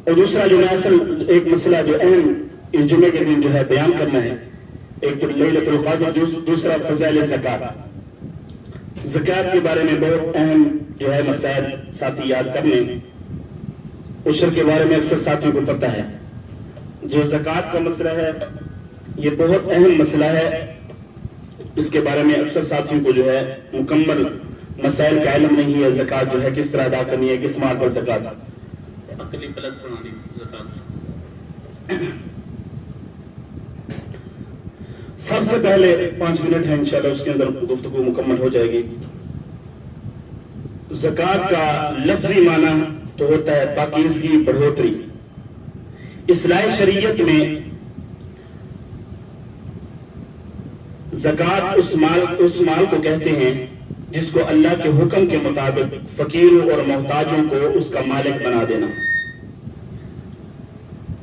اور دوسرا جو ہے اصل ایک مسئلہ جو اہم اس جمعے کے دن جو ہے بیان کرنا ہے، ایک تو لیلۃ القدر، دوسرا فضائل زکوٰۃ۔ زکوٰۃ کے بارے میں بہت اہم جو ہے مسائل ساتھی یاد کر لیں۔ عشر کے بارے میں اکثر ساتھیوں کو پتہ ہے، جو زکوٰۃ کا مسئلہ ہے یہ بہت اہم مسئلہ ہے، اس کے بارے میں اکثر ساتھیوں کو جو ہے مکمل مسائل کا علم نہیں ہے۔ زکوٰۃ جو ہے کس طرح ادا کرنی ہے، کس مال پر زکوٰۃ، عقلی پلک پرانی زکوٰۃ۔ سب سے پہلے 5 منٹ ہے انشاءاللہ، اس کے اندر گفتگو مکمل ہو جائے گی۔ زکوٰۃ کا لفظی معنی تو ہوتا ہے پاکیزگی، بڑھوتری۔ اصلاح شریعت میں زکوٰۃ اس مال کو کہتے ہیں جس کو اللہ کے حکم کے مطابق فقیروں اور محتاجوں کو اس کا مالک بنا دینا،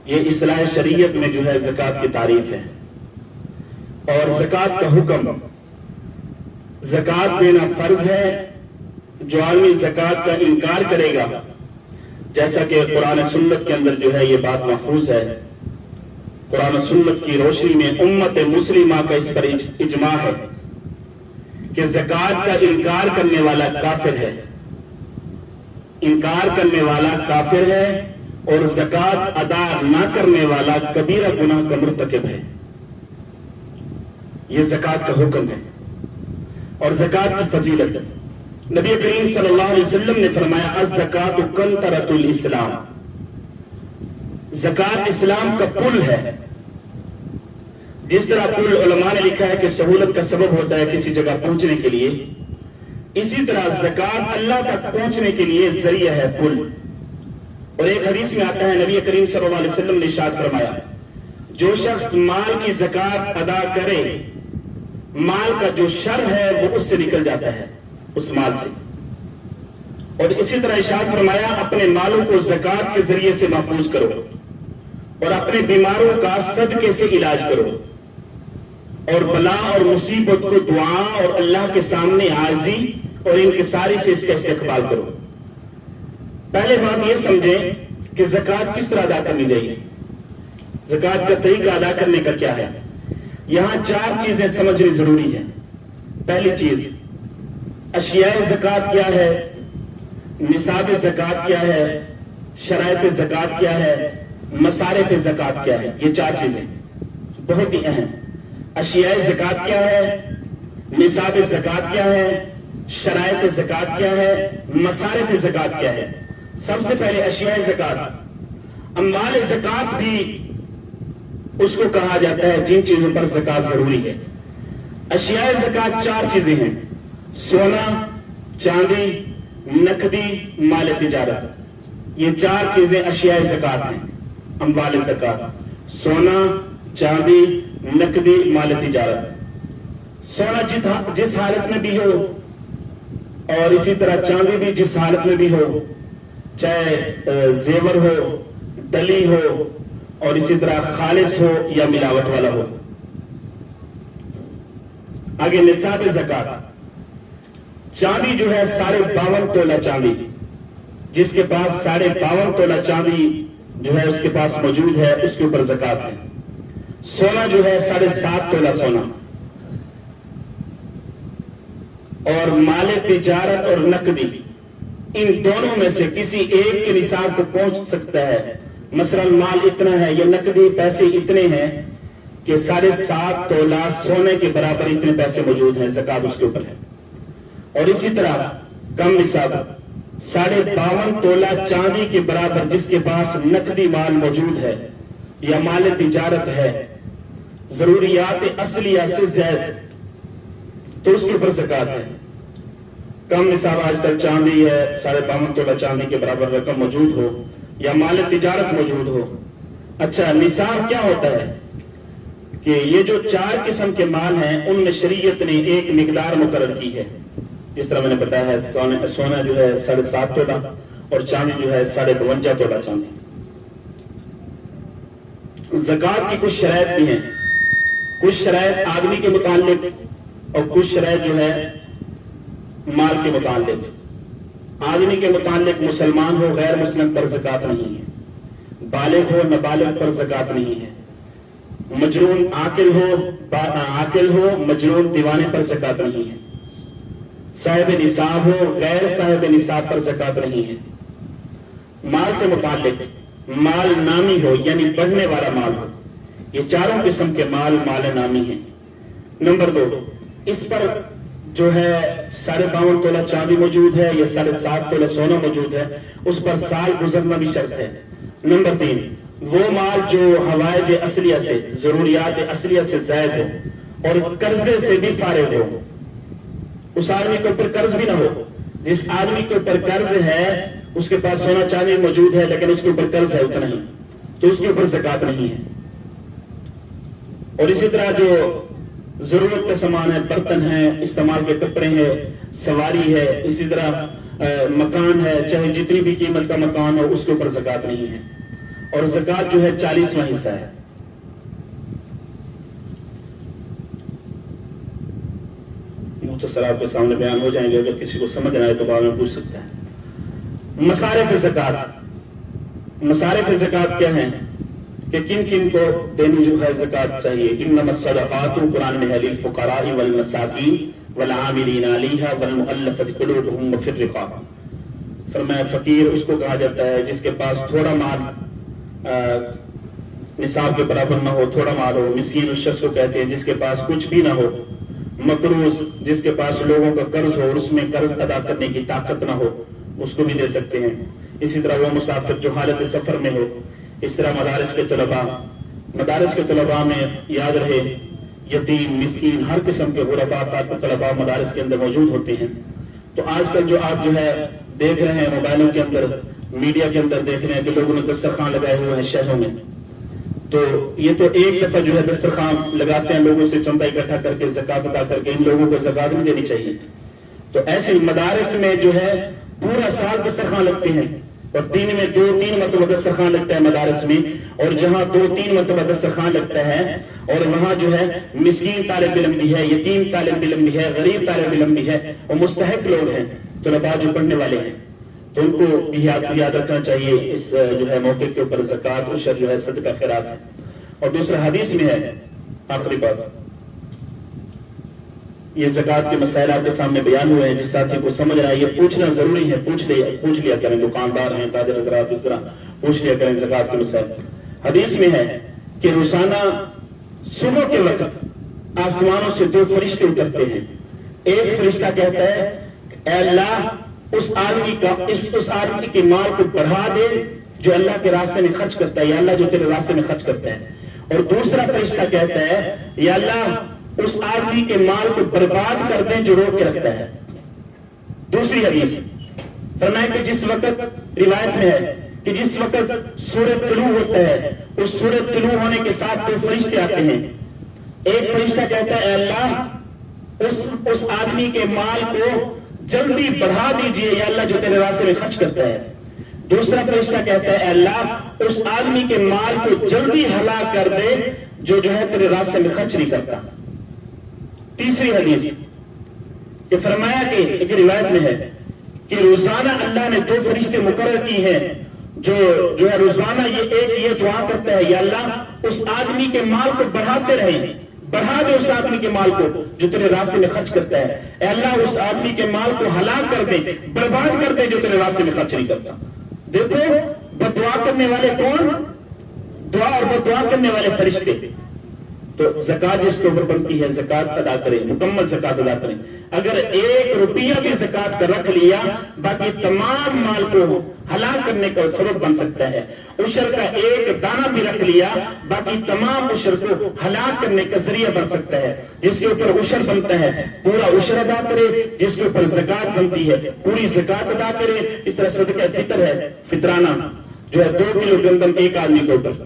یہ اصلاح شریعت میں جو ہے زکوٰۃ کی تعریف ہے۔ اور زکوٰۃ کا حکم، زکوٰۃ دینا فرض ہے۔ جو آدمی زکوٰۃ کا انکار کرے گا، جیسا کہ قرآن سنت کے اندر جو ہے یہ بات محفوظ ہے، قرآن و سنت کی روشنی میں امت مسلمہ کا اس پر اجماع ہے کہ زکوٰۃ کا انکار کرنے والا کافر ہے، انکار کرنے والا کافر ہے، اور زکوٰۃ ادا نہ کرنے والا کبیرہ گناہ کا مرتکب ہے۔ یہ زکوٰۃ کا حکم ہے۔ اور زکوٰۃ کی فضیلت، نبی کریم صلی اللہ علیہ وسلم نے فرمایا الزکوٰۃ قنطرۃ الاسلام، زکوٰۃ اسلام کا پل ہے۔ جس طرح پل علماء نے لکھا ہے کہ سہولت کا سبب ہوتا ہے کسی جگہ پہنچنے کے لیے، اسی طرح زکوٰۃ اللہ تک پہنچنے کے لیے ذریعہ ہے، پل۔ اور ایک حدیث میں آتا ہے، نبی کریم صلی اللہ علیہ وسلم نے ارشاد فرمایا جو شخص مال کی زکوٰۃ ادا کرے، مال کا جو شر ہے وہ اس سے نکل جاتا ہے، اس مال سے۔ اور اسی طرح ارشاد فرمایا اپنے مالوں کو زکوٰۃ کے ذریعے سے محفوظ کرو، اور اپنے بیماروں کا صدقے سے علاج کرو، اور بلا اور مصیبت کو دعا اور اللہ کے سامنے عاجزی اور انکساری سے اس کا استقبال کرو۔ پہلے بات یہ سمجھیں کہ زکوٰۃ کس طرح ادا کرنی چاہیے، زکوٰۃ کا طریقہ ادا کرنے کا کیا ہے۔ یہاں 4 چیزیں سمجھنی ضروری ہے۔ پہلی چیز، اشیاء زکوٰۃ کیا ہے، نصاب زکوٰۃ کیا ہے، شرائط زکوٰۃ کیا ہے، مصارف زکوٰۃ کیا ہے۔ یہ 4 چیزیں بہت ہی اہم۔ اشیاء زکوٰۃ کیا ہے، نصاب زکوٰۃ کیا ہے، شرائط زکوٰۃ کیا ہے، مصارف زکوٰۃ کیا ہے۔ سب سے پہلے اشیاء زکوٰۃ، اموال زکوٰۃ بھی اس کو کہا جاتا ہے جن چیزوں پر زکوٰۃ ضروری ہے۔ اشیاء زکوٰۃ 4 چیزیں ہیں، سونا، چاندی، نقدی، مال تجارت۔ یہ 4 چیزیں اشیاء زکوٰۃ ہیں، اموال زکوٰۃ، سونا، چاندی، نقدی، مال تجارت۔ سونا جس حالت میں بھی ہو، اور اسی طرح چاندی بھی جس حالت میں بھی ہو، چاہے زیور ہو، ڈلی ہو، اور اسی طرح خالص ہو یا ملاوٹ والا ہو۔ آگے نصاب زکوٰۃ، چاندی جو ہے 52.5 تولہ چاندی، جس کے پاس 52.5 تولہ چاندی جو ہے اس کے پاس موجود ہے، اس کے اوپر زکوٰۃ ہے۔ سونا جو ہے 7.5 تولہ سونا، اور مال تجارت اور نقدی، ان دونوں میں سے کسی ایک کے نصاب کو پہنچ سکتا ہے۔ مثلا مال اتنا ہے یا نقدی پیسے اتنے ہیں کہ 7.5 تولہ سونے کے برابر اتنے پیسے موجود ہیں، زکوٰۃ اس کے اوپر ہے۔ اور اسی طرح کم نصاب 52.5 تولہ چاندی کے برابر جس کے پاس نقدی مال موجود ہے یا مال تجارت ہے، ضروریات اصلیہ سے زائد، تو اس کے اوپر زکوٰۃ ہے۔ کم نصاب آج کل چاندی ہے، 52.5 تولہ چاندی کے برابر رقم موجود ہو یا مال تجارت موجود ہو۔ اچھا، نصاب کیا ہوتا ہے کہ یہ جو 4 قسم کے مال ہیں ان میں شریعت نے ایک مقدار مقرر کی ہے۔ جس طرح میں نے بتایا ہے، سونا جو ہے 7.5 تولہ، اور چاندی جو ہے 52.5 تولہ چاندی۔ زکوٰۃ کی کچھ شرائط بھی ہیں، کچھ شرائط آدمی کے متعلق اور کچھ شرائط جو ہے مال کے متعلق۔ آدمی کے متعلق مسلمان ہو، غیر مسلم پر زکوٰۃ نہیں ہے۔ بالغ ہو نابالغ پر زکات نہیں ہے، مجنون عاقل ہو مجنون دیوانے پر زکات نہیں ہے، صاحب نصاب ہو غیر صاحب نصاب پر زکات نہیں ہے، مال سے متعلق مال نامی ہو یعنی بڑھنے والا مال ہو، یہ چاروں قسم کے مال نامی ہیں۔ نمبر 2، اس پر جو ہے 52.5 تولہ چاندی موجود ہے یا 7.5 تولہ سونا موجود ہے، اس پر سال گزرنا بھی شرط ہے۔ نمبر 3، وہ مال جو حوائج اصلیہ سے ضروریات اصلیہ سے زائد ہو اور قرضے سے بھی فارغ ہو، اس آدمی کے اوپر قرض بھی نہ ہو، جس آدمی کے اوپر قرض ہے اس کے پاس سونا چاندی موجود ہے لیکن اس کے اوپر قرض ہے اتنا ہی، تو اس کے اوپر زکات نہیں ہے۔ اور اسی طرح جو ضرورت کا سامان ہے، برتن ہے، استعمال کے کپڑے ہیں، سواری ہے، اسی طرح مکان ہے، چاہے جتنی بھی قیمت کا مکان ہو اس کے اوپر زکات نہیں ہے، اور زکات جو ہے 40واں حصہ ہے۔ مختصر آپ کے سامنے بیان ہو جائیں گے، اگر کسی کو سمجھ نہ آئے تو بعد میں پوچھ سکتا ہے۔ مصارف زکات، مصارف زکات کیا ہیں کہ کن کن کو دینی جو ہے زکات چاہیے؟ انما الصدقات، قرآن میں ہے، للفقراء والمساکین والعاملین علیہا والمؤلفۃ قلوبہم وفی الرقاب۔ فرمایا فقیر اس کو کہا جاتا ہے جس کے پاس تھوڑا مال نصاب کے برابر نہ ہو، تھوڑا مال ہو۔ مسکین اس شخص کو کہتے ہیں جس کے پاس کچھ بھی نہ ہو۔ مقروض، جس کے پاس لوگوں کا قرض ہو اور اس میں قرض ادا کرنے کی طاقت نہ ہو، اس کو بھی دے سکتے ہیں۔ اسی طرح وہ مسافر جو حالت سفر میں ہو۔ اس طرح مدارس کے طلباء میں یاد رہے، یتیم، مسکین، ہر قسم کے غرباء طلباء مدارس کے اندر موجود ہوتے ہیں۔ تو آج کل جو آپ جو ہے دیکھ رہے ہیں موبائلوں کے اندر، میڈیا کے اندر دیکھ رہے ہیں کہ لوگوں نے دسترخوان لگائے ہوئے ہیں شہروں میں، تو یہ تو ایک دفعہ جو ہے دسترخوان لگاتے ہیں لوگوں سے چندہ اکٹھا کر کے زکات ادا کر کے، ان لوگوں کو زکات نہیں دینی چاہیے۔ تو ایسے مدارس میں جو ہے پورا سال دسترخوان لگتے ہیں، اور دن میں 2-3 مرتبہ دسترخوان لگتا ہے مدارس میں، اور جہاں 2-3 مرتبہ دسترخوان لگتا ہے اور وہاں جو ہے مسکین طالب علم بھی ہے، یتیم طالب علم بھی ہے، غریب طالب علم بھی ہے، اور مستحق لوگ ہیں، طلباء جو پڑھنے والے ہیں، تو ان کو بھی یاد رکھنا چاہیے اس جو ہے موقع کے اوپر زکات عشر جو ہے صدقہ خیرات ہے۔ اور دوسرا حدیث میں ہے، آخری بات، یہ زکات کے مسائل آپ کے سامنے بیان ہوئے ہیں، جس ساتھی کو سمجھ رہا ہے یہ پوچھنا ضروری ہے، پوچھ لیا کریں، دکاندار ہیں، تاجر حضرات، اس طرح پوچھ لیا کریں زکات کے مسائل۔ حدیث میں ہے کہ روزانہ صبح کے وقت آسمانوں سے 2 فرشتے اترتے ہیں۔ ایک فرشتہ کہتا ہے اے اللہ اس آدمی کے مال کو بڑھا دے جو اللہ کے راستے میں خرچ کرتا ہے، یا اللہ جو تیرے راستے میں خرچ کرتا ہے۔ اور دوسرا فرشتہ کہتا ہے یا اللہ اس آدمی کے مال کو برباد کر دیں جو روک کے رکھتا ہے۔ دوسری حدیث فرمایا کہ جس وقت، روایت میں ہے کہ جس وقت سورج طلوع ہوتا ہے، اس سورج طلوع ہونے کے ساتھ 2 فرشتے آتے ہیں۔ ایک فرشتہ کہتا ہے اے اللہ اس آدمی کے مال کو جلدی بڑھا دیجئے یا اللہ جو تیرے راستے میں خرچ کرتا ہے۔ دوسرا فرشتہ کہتا ہے اے اللہ اس آدمی کے مال کو جلدی ہلاک کر دے جو ہے تیرے راستے میں خرچ نہیں کرتا۔ تیسری حدیث کہ فرمایا کہ ایک روایت میں ہے کہ روزانہ اللہ نے 2 فرشتے مقرر کی ہیں جو ہے روزانہ یہ دعا کرتا ہے یا اللہ اس آدمی کے مال کو بڑھاتے رہیں، بڑھا دے اس آدمی کے مال کو جو تیرے راستے میں خرچ کرتا ہے، اے اللہ اس آدمی کے مال کو ہلاک کر دے، برباد کر دے جو تیرے راستے میں خرچ نہیں کرتا۔ دیکھو بدعا کرنے والے کون؟ دعا اور بدعا کرنے والے فرشتے۔ تو زکات جس کے اوپر بنتی ہے زکات ادا کریں، مکمل زکات ادا کریں۔ اگر 1 روپیہ بھی زکات کا رکھ لیا باقی تمام مال کو ہلاک کرنے کا سبب بن سکتا ہے۔ عشر کا 1 دانہ بھی رکھ لیا باقی تمام عشر کو ہلاک کرنے کا ذریعہ بن سکتا ہے۔ جس کے اوپر عشر بنتا ہے پورا عشر ادا کرے، جس کے اوپر زکات بنتی ہے پوری زکات ادا کرے۔ اس طرح صدقہ فطر ہے، فطرانہ جو ہے 2 کلو گندم ایک آدمی کے اوپر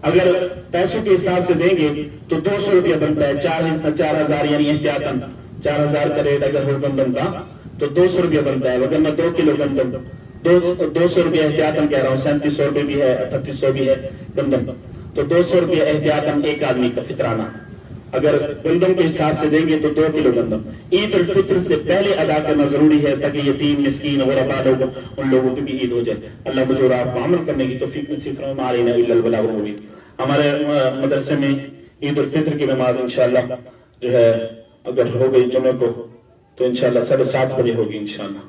اگر پیسوں کے حساب سے دیں گے تو 200 روپیہ بنتا ہے، 4000 یعنی احتیاطاً 4000 کا ریٹ اگر ہو گندم کا تو 200 روپیہ بنتا ہے۔ اگر میں 2 کلو گندم 200 روپیہ احتیاطاً کہہ رہا ہوں، 3700 روپے بھی ہے، 3800 بھی ہے گندم، تو 200 روپیہ احتیاطاً ایک آدمی کا فطرانہ۔ اگر گندم کے حساب سے دیں گے تو 2 کلو گندم عید الفطر سے پہلے ادا کرنا ضروری ہے تاکہ یتیم مسکین غربا لوگ ان لوگوں کی بھی عید ہو جائے. اللہ مجھے اور آپ کو عمل کرنے کی توفیق نصیب فرمائے. ما علینا الا البلاغ المبین. ہمارے مدرسے میں عید الفطر کی نماز انشاءاللہ جو ہے اگر ہو گئی جمعے کو تو انشاءاللہ 7:30 بجے ہوگی انشاءاللہ.